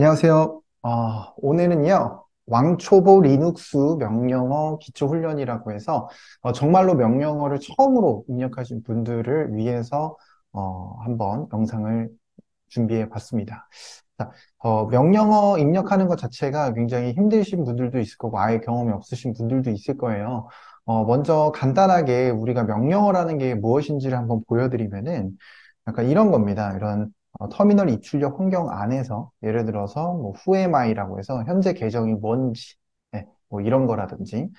안녕하세요. 오늘은요, 왕초보 리눅스 명령어 기초훈련이라고 해서 정말로 명령어를 처음으로 입력하신 분들을 위해서 한번 영상을 준비해 봤습니다. 자, 명령어 입력하는 것 자체가 굉장히 힘드신 분들도 있을 거고, 아예 경험이 없으신 분들도 있을 거예요. 먼저 간단하게 우리가 명령어라는 게 무엇인지를 한번 보여드리면은, 약간 이런 겁니다. 이런 터미널 입출력 환경 안에서, 예를 들어서 뭐 who am I라고 해서 현재 계정이 뭔지, 뭐 이런 거라든지,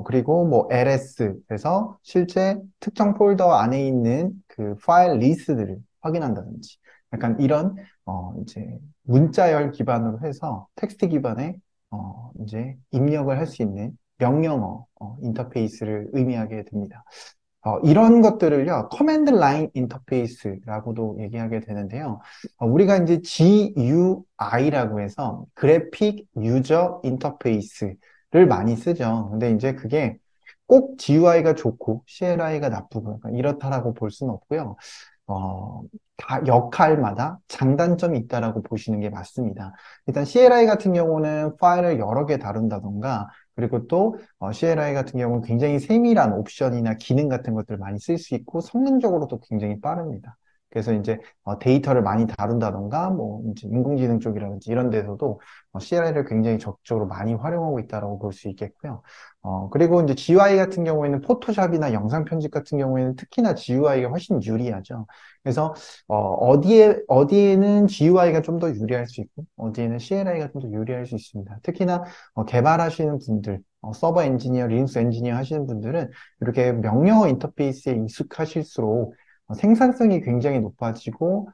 그리고 뭐 LS에서 실제 특정 폴더 안에 있는 그 파일 리스트들을 확인한다든지, 약간 이런 이제 문자열 기반으로 해서 텍스트 기반의 이제 입력을 할 수 있는 명령어 인터페이스를 의미하게 됩니다. 이런 것들을요, 커맨드 라인 인터페이스라고도 얘기하게 되는데요. 우리가 이제 GUI라고 해서 그래픽 유저 인터페이스를 많이 쓰죠. 근데 이제 그게 꼭 GUI가 좋고 CLI가 나쁘고 약간 이렇다라고 볼 수는 없고요. 어, 다 역할마다 장단점이 있다라고 보시는 게 맞습니다. 일단 CLI 같은 경우는 파일을 여러 개 다룬다던가, 그리고 또 CLI 같은 경우는 굉장히 세밀한 옵션이나 기능 같은 것들을 많이 쓸 수 있고 성능적으로도 굉장히 빠릅니다. 그래서 이제 데이터를 많이 다룬다던가, 뭐 이제 인공지능 쪽이라든지 이런 데서도 CLI를 굉장히 적극적으로 많이 활용하고 있다라고 볼 수 있겠고요. 그리고 이제 GUI 같은 경우에는 포토샵이나 영상 편집 같은 경우에는 특히나 GUI가 훨씬 유리하죠. 그래서 어디에는 GUI가 좀 더 유리할 수 있고 어디에는 CLI가 좀 더 유리할 수 있습니다. 특히나 개발하시는 분들, 서버 엔지니어, 리눅스 엔지니어 하시는 분들은 이렇게 명령어 인터페이스에 익숙하실수록 생산성이 굉장히 높아지고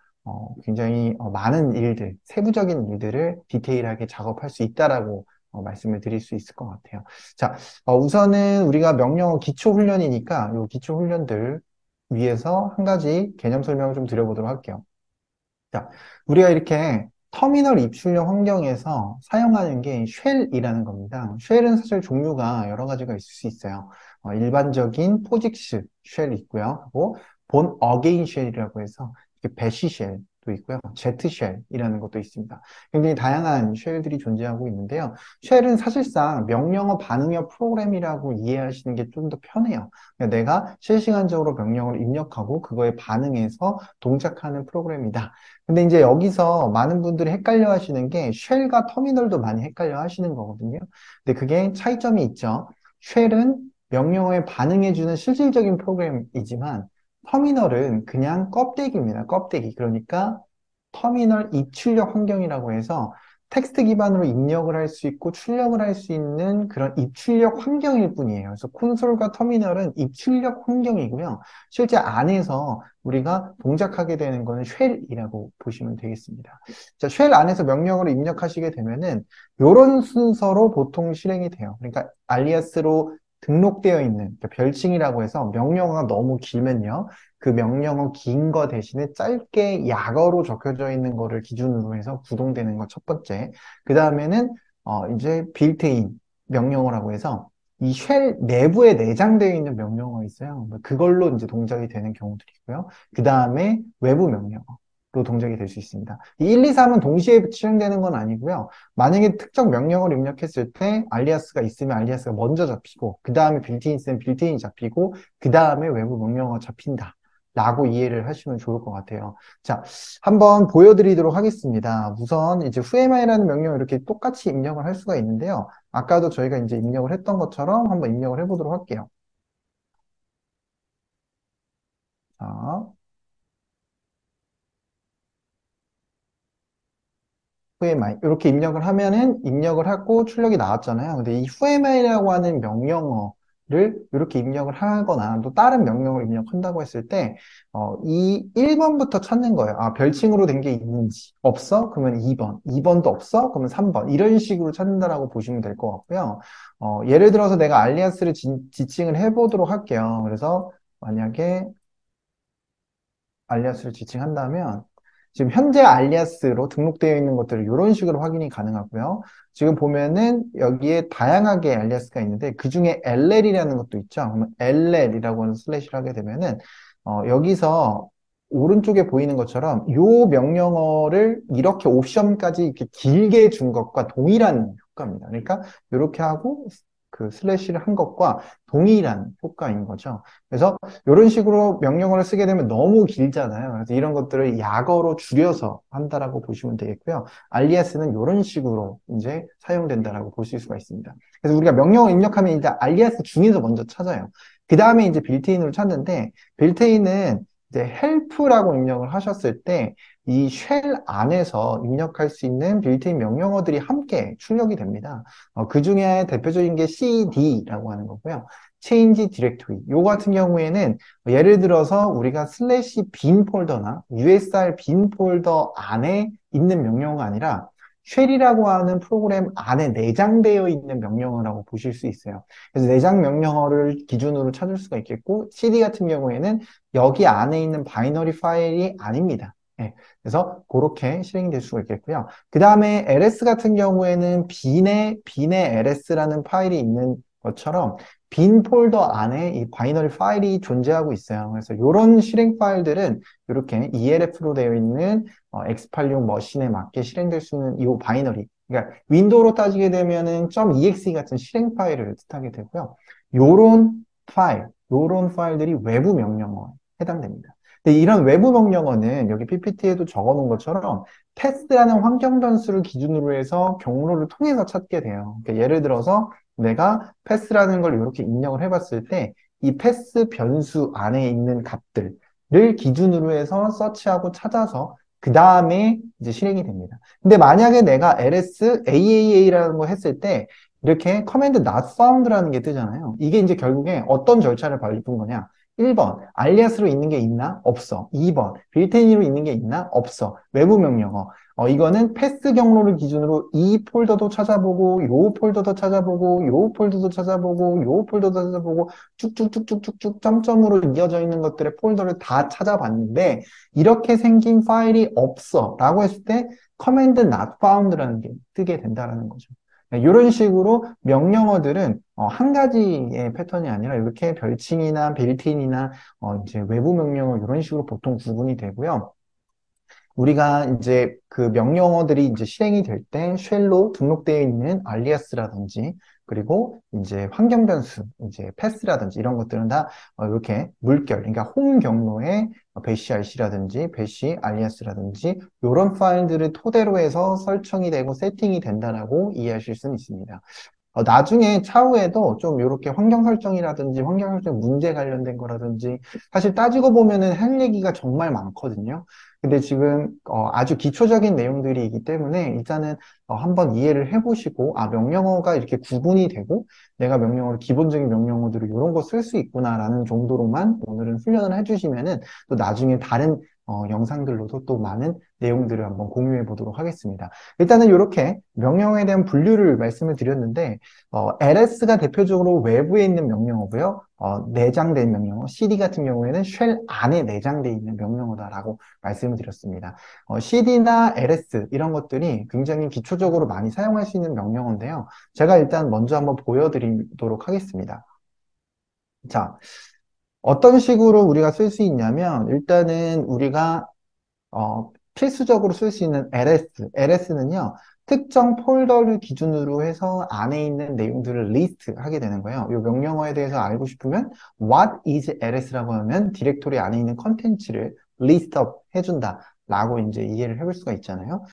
굉장히 많은 일들, 세부적인 일들을 디테일하게 작업할 수 있다라고 말씀을 드릴 수 있을 것 같아요. 자, 우선은 우리가 명령어 기초 훈련이니까 이 기초 훈련들 위해서 한 가지 개념 설명을 좀 드려보도록 할게요. 자, 우리가 이렇게 터미널 입출력 환경에서 사용하는 게 쉘이라는 겁니다. 쉘은 사실 종류가 여러 가지가 있을 수 있어요. 일반적인 포직스 쉘이 있고요. 그리고 본 어게인 쉘이라고 해서 배시 쉘도 있고요. 제트 쉘이라는 것도 있습니다. 굉장히 다양한 쉘들이 존재하고 있는데요. 쉘은 사실상 명령어 반응형 프로그램이라고 이해하시는 게 좀 더 편해요. 그러니까 내가 실시간적으로 명령어를 입력하고 그거에 반응해서 동작하는 프로그램이다. 근데 이제 여기서 많은 분들이 헷갈려 하시는 게 쉘과 터미널도 많이 헷갈려 하시는 거거든요. 근데 그게 차이점이 있죠. 쉘은 명령어에 반응해주는 실질적인 프로그램이지만 터미널은 그냥 껍데기입니다. 껍데기. 그러니까 터미널 입출력 환경이라고 해서 텍스트 기반으로 입력을 할 수 있고 출력을 할 수 있는 그런 입출력 환경일 뿐이에요. 그래서 콘솔과 터미널은 입출력 환경이고요. 실제 안에서 우리가 동작하게 되는 거는 쉘이라고 보시면 되겠습니다. 자, 쉘 안에서 명령어를 입력하시게 되면은 이런 순서로 보통 실행이 돼요. 그러니까 알리아스로 등록되어 있는 그러니까 별칭이라고 해서 명령어가 너무 길면요. 그 명령어 긴 거 대신에 짧게 약어로 적혀져 있는 거를 기준으로 해서 구동되는 거 첫 번째. 그 다음에는 이제 빌트인 명령어라고 해서 이 쉘 내부에 내장되어 있는 명령어가 있어요. 뭐 그걸로 이제 동작이 되는 경우들이 있고요. 그 다음에 외부 명령어로 동작이 될 수 있습니다. 이 1, 2, 3은 동시에 실행되는 건 아니고요. 만약에 특정 명령어를 입력했을 때 알리아스가 있으면 알리아스가 먼저 잡히고 그 다음에 빌트인 있으면 빌트인이 잡히고 그 다음에 외부 명령어가 잡힌다. 라고 이해를 하시면 좋을 것 같아요. 자, 한번 보여드리도록 하겠습니다. 우선 이제 whoamI라는 명령을 이렇게 똑같이 입력을 할 수가 있는데요. 아까도 저희가 이제 입력을 했던 것처럼 한번 입력을 해보도록 할게요. 자, whoamI 이렇게 입력을 하면은 입력을 하고 출력이 나왔잖아요. 근데 이 whoamI라고 하는 명령어를 이렇게 입력을 하거나 또 다른 명령을 입력한다고 했을 때 이 1번부터 찾는 거예요. 아, 별칭으로 된 게 있는지 없어? 그러면 2번. 2번도 없어? 그러면 3번. 이런 식으로 찾는다라고 보시면 될 것 같고요. 예를 들어서 내가 알리아스를 지칭을 해보도록 할게요. 그래서 만약에 알리아스를 지칭한다면 지금 현재 알리아스로 등록되어 있는 것들을 이런 식으로 확인이 가능하고요. 지금 보면은 여기에 다양하게 알리아스가 있는데 그 중에 LL이라는 것도 있죠. 그러면 LL이라고 하는 슬래시를 하게 되면은 여기서 오른쪽에 보이는 것처럼 요 명령어를 이렇게 옵션까지 이렇게 길게 준 것과 동일한 효과입니다. 그러니까 이렇게 하고 그 슬래시를 한 것과 동일한 효과인 거죠. 그래서 이런 식으로 명령어를 쓰게 되면 너무 길잖아요. 그래서 이런 것들을 약어로 줄여서 한다라고 보시면 되겠고요. 알리아스는 이런 식으로 이제 사용된다라고 보실 수가 있습니다. 그래서 우리가 명령어를 입력하면 이제 알리아스 중에서 먼저 찾아요. 그 다음에 이제 빌트인으로 찾는데, 빌트인은 이제 help라고 입력을 하셨을 때 이 쉘 안에서 입력할 수 있는 빌트인 명령어들이 함께 출력이 됩니다. 그 중에 대표적인 게 cd라고 하는 거고요. change directory. 요 같은 경우에는 예를 들어서 우리가 슬래시 빈 폴더나 usr 빈 폴더 안에 있는 명령어가 아니라 쉘이라고 하는 프로그램 안에 내장되어 있는 명령어라고 보실 수 있어요. 그래서 내장 명령어를 기준으로 찾을 수가 있겠고, cd 같은 경우에는 여기 안에 있는 바이너리 파일이 아닙니다. 예, 그래서 그렇게 실행이 될 수가 있겠고요. 그 다음에 ls 같은 경우에는 빈의 ls라는 파일이 있는 것처럼 빈 폴더 안에 이 바이너리 파일이 존재하고 있어요. 그래서 이런 실행 파일들은 이렇게 ELF로 되어 있는 X86 머신에 맞게 실행될 수 있는 이 바이너리. 그러니까 윈도우로 따지게 되면은 .exe 같은 실행 파일을 뜻하게 되고요. 요런 파일들이 외부 명령어에 해당됩니다. 근데 이런 외부 명령어는 여기 PPT에도 적어 놓은 것처럼 패스라는 환경 변수를 기준으로 해서 경로를 통해서 찾게 돼요. 그러니까 예를 들어서 내가 패스라는 걸 이렇게 입력을 해봤을 때 이 패스 변수 안에 있는 값들을 기준으로 해서 서치하고 찾아서 그 다음에 이제 실행이 됩니다. 근데 만약에 내가 ls AAA라는 거 했을 때 이렇게 command not found라는 게 뜨잖아요. 이게 이제 결국에 어떤 절차를 밟은 거냐? 1번, 알리아스로 있는 게 있나? 없어. 2번, 빌트인으로 있는 게 있나? 없어. 외부 명령어. 이거는 패스 경로를 기준으로 이 폴더도 찾아보고, 요 폴더도 찾아보고, 요 폴더도 찾아보고, 요 폴더도 찾아보고, 쭉쭉쭉쭉쭉쭉 점점으로 이어져 있는 것들의 폴더를 다 찾아봤는데, 이렇게 생긴 파일이 없어. 라고 했을 때, command not found라는 게 뜨게 된다는 거죠. 이런 식으로 명령어들은 한 가지의 패턴이 아니라 이렇게 별칭이나 빌트인이나 이제 외부 명령어 이런 식으로 보통 구분이 되고요. 우리가 이제 그 명령어들이 이제 실행이 될 때 쉘로 등록되어 있는 알리아스라든지 그리고 이제 환경 변수, 이제 패스라든지 이런 것들은 다 이렇게 물결, 그러니까 홈 경로에 배시 RC라든지 배시 알리아스라든지 이런 파일들을 토대로 해서 설정이 되고 세팅이 된다라고 이해하실 수는 있습니다. 나중에 차후에도 좀 이렇게 환경 설정이라든지 환경 설정 문제 관련된 거라든지 사실 따지고 보면은 할 얘기가 정말 많거든요. 근데 지금 아주 기초적인 내용들이기 때문에 일단은 한번 이해를 해보시고 명령어가 이렇게 구분이 되고 내가 명령어를 기본적인 명령어들을 이런 거 쓸 수 있구나라는 정도로만 오늘은 훈련을 해주시면은 또 나중에 다른 영상들로도 또 많은 내용들을 한번 공유해 보도록 하겠습니다. 일단은 이렇게 명령어에 대한 분류를 말씀을 드렸는데 LS가 대표적으로 외부에 있는 명령어고요. 내장된 명령어, CD 같은 경우에는 쉘 안에 내장되어 있는 명령어다라고 말씀을 드렸습니다. CD나 LS 이런 것들이 굉장히 기초적으로 많이 사용할 수 있는 명령어인데요. 제가 일단 먼저 한번 보여드리도록 하겠습니다. 자, 어떤 식으로 우리가 쓸 수 있냐면 일단은 우리가 필수적으로 쓸 수 있는 LS는요, 특정 폴더를 기준으로 해서 안에 있는 내용들을 리스트 하게 되는 거예요. 이 명령어에 대해서 알고 싶으면 what is LS라고 하면 디렉토리 안에 있는 컨텐츠를 리스트 업 해준다 라고 이제 이해를 해볼 수가 있잖아요.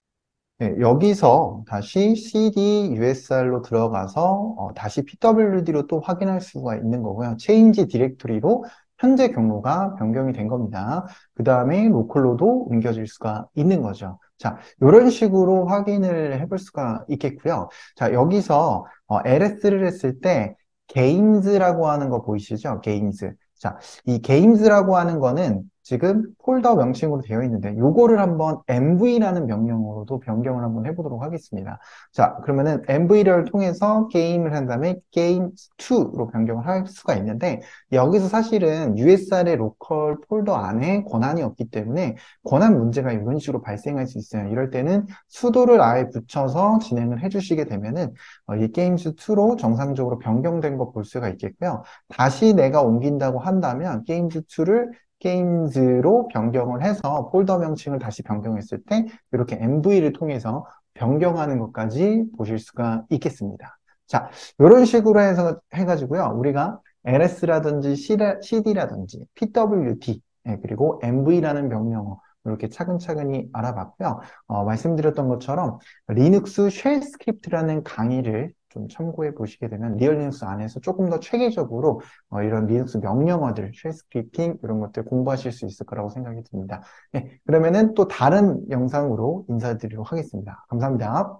네, 여기서 다시 cd usr로 들어가서 다시 pwd로 또 확인할 수가 있는 거고요. change 디렉토리로 현재 경로가 변경이 된 겁니다. 그 다음에 로컬로도 옮겨질 수가 있는 거죠. 자, 이런 식으로 확인을 해볼 수가 있겠고요. 자, 여기서 ls를 했을 때 games라고 하는 거 보이시죠? games. 자, 이 games라고 하는 거는 지금 폴더 명칭으로 되어 있는데 요거를 한번 mv라는 명령어로도 변경을 한번 해보도록 하겠습니다. 자, 그러면은 mv를 통해서 게임을 한 다음에 games2로 변경을 할 수가 있는데 여기서 사실은 USR의 로컬 폴더 안에 권한이 없기 때문에 권한 문제가 이런 식으로 발생할 수 있어요. 이럴 때는 sudo를 아예 붙여서 진행을 해주시게 되면은 이 games2로 정상적으로 변경된 거 볼 수가 있겠고요. 다시 내가 옮긴다고 한다면 games2를 게임즈로 변경을 해서 폴더 명칭을 다시 변경했을 때 이렇게 MV를 통해서 변경하는 것까지 보실 수가 있겠습니다. 자, 이런 식으로 해서 해가지고요. 우리가 LS라든지 CD라든지 PWD 그리고 MV라는 명령어 이렇게 차근차근히 알아봤고요. 말씀드렸던 것처럼 리눅스 쉘 스크립트라는 강의를 좀 참고해 보시게 되면 리얼 리눅스 안에서 조금 더 체계적으로 이런 리눅스 명령어들, 쉘 스크립팅 이런 것들 공부하실 수 있을 거라고 생각이 듭니다. 네, 그러면은 또 다른 영상으로 인사드리도록 하겠습니다. 감사합니다.